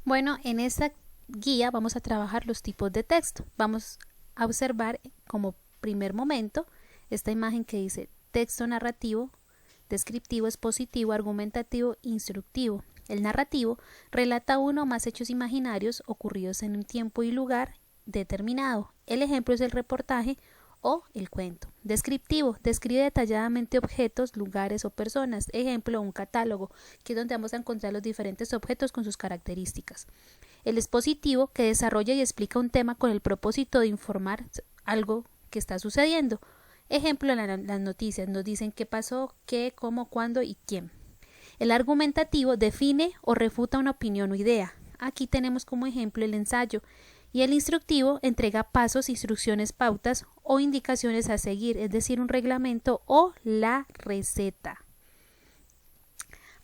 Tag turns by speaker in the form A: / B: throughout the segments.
A: Bueno, en esta guía vamos a trabajar los tipos de texto. Vamos a observar como primer momento esta imagen que dice texto narrativo, descriptivo, expositivo, argumentativo, instructivo. El narrativo relata uno o más hechos imaginarios ocurridos en un tiempo y lugar determinado. El ejemplo es el reportaje o el cuento. Descriptivo, describe detalladamente objetos, lugares o personas. Ejemplo, un catálogo, que es donde vamos a encontrar los diferentes objetos con sus características. El expositivo, que desarrolla y explica un tema con el propósito de informar algo que está sucediendo. Ejemplo, las noticias nos dicen qué pasó, qué, cómo, cuándo y quién. El argumentativo define o refuta una opinión o idea. Aquí tenemos como ejemplo el ensayo. Y el instructivo entrega pasos, instrucciones, pautas o indicaciones a seguir, es decir, un reglamento o la receta.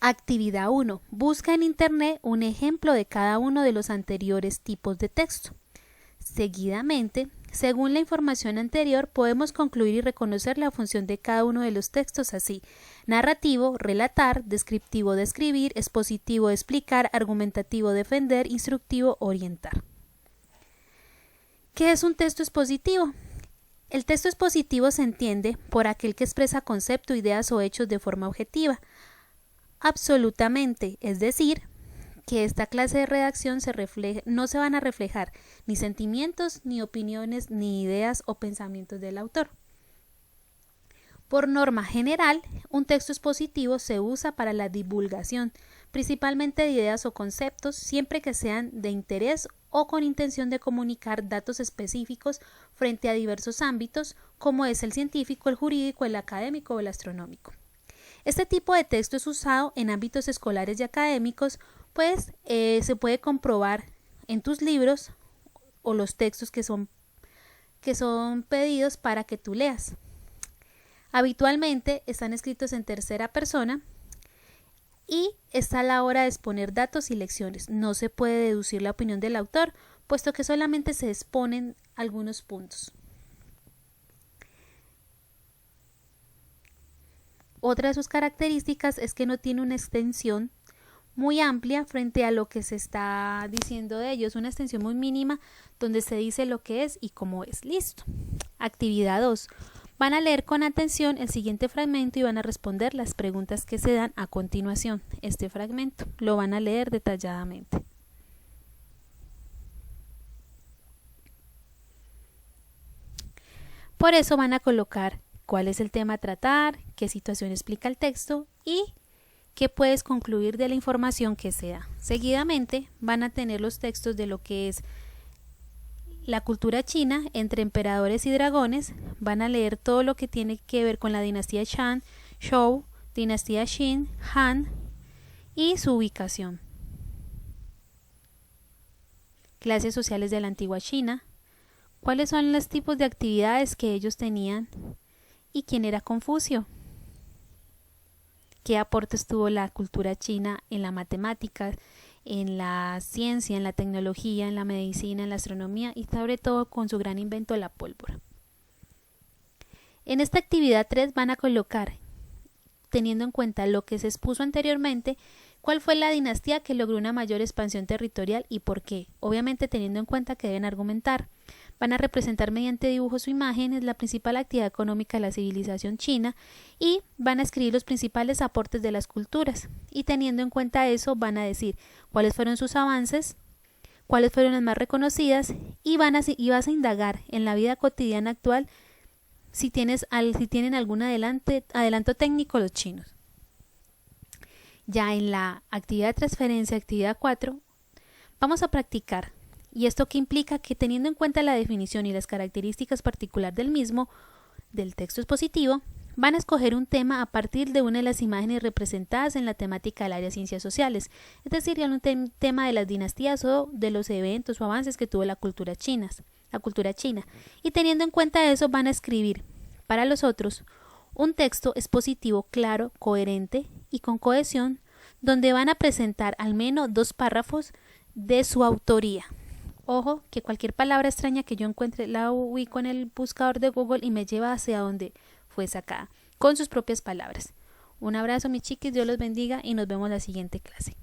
A: Actividad 1. Busca en Internet un ejemplo de cada uno de los anteriores tipos de texto. Seguidamente, según la información anterior, podemos concluir y reconocer la función de cada uno de los textos así: narrativo, relatar; descriptivo, describir; expositivo, explicar; argumentativo, defender; instructivo, orientar. ¿Qué es un texto expositivo? El texto expositivo se entiende por aquel que expresa conceptos, ideas o hechos de forma objetiva, absolutamente, es decir, que esta clase de redacción no se van a reflejar ni sentimientos, ni opiniones, ni ideas o pensamientos del autor. Por norma general, un texto expositivo se usa para la divulgación, principalmente de ideas o conceptos, siempre que sean de interés o con intención de comunicar datos específicos frente a diversos ámbitos, como es el científico, el jurídico, el académico o el astronómico. Este tipo de texto es usado en ámbitos escolares y académicos, pues se puede comprobar en tus libros o los textos que son pedidos para que tú leas. Habitualmente están escritos en tercera persona y está a la hora de exponer datos y lecciones. No se puede deducir la opinión del autor, puesto que solamente se exponen algunos puntos. Otra de sus características es que no tiene una extensión muy amplia frente a lo que se está diciendo de ellos, una extensión muy mínima donde se dice lo que es y cómo es. Listo. Actividad 2. Van a leer con atención el siguiente fragmento y van a responder las preguntas que se dan a continuación. Este fragmento lo van a leer detalladamente. Por eso van a colocar cuál es el tema a tratar, qué situación explica el texto y qué puedes concluir de la información que se da. Seguidamente van a tener los textos de lo que es la cultura china entre emperadores y dragones. Van a leer todo lo que tiene que ver con la dinastía Shang, Zhou, dinastía Qin, Han y su ubicación. Clases sociales de la antigua China. ¿Cuáles son los tipos de actividades que ellos tenían? ¿Y quién era Confucio? ¿Qué aportes tuvo la cultura china en la matemática, en la ciencia, en la tecnología, en la medicina, en la astronomía y sobre todo con su gran invento, la pólvora? En esta actividad 3 van a colocar, teniendo en cuenta lo que se expuso anteriormente, cuál fue la dinastía que logró una mayor expansión territorial y por qué. Obviamente teniendo en cuenta que deben argumentar. Van a representar mediante dibujos o imágenes la principal actividad económica de la civilización china y van a escribir los principales aportes de las culturas. Y teniendo en cuenta eso van a decir cuáles fueron sus avances, cuáles fueron las más reconocidas y vas a indagar en la vida cotidiana actual si tienen algún adelanto técnico los chinos. Ya en la actividad de transferencia, actividad 4, vamos a practicar. ¿Y esto qué implica? Que teniendo en cuenta la definición y las características particulares del mismo, del texto expositivo, van a escoger un tema a partir de una de las imágenes representadas en la temática del área de ciencias sociales, es decir, un tema de las dinastías o de los eventos o avances que tuvo la cultura china. Y teniendo en cuenta eso, van a escribir para los otros un texto expositivo claro, coherente y con cohesión, donde van a presentar al menos 2 párrafos de su autoría. Ojo, que cualquier palabra extraña que yo encuentre la ubico en el buscador de Google y me lleva hacia donde fue sacada, con sus propias palabras. Un abrazo, mis chiquis, Dios los bendiga y nos vemos en la siguiente clase.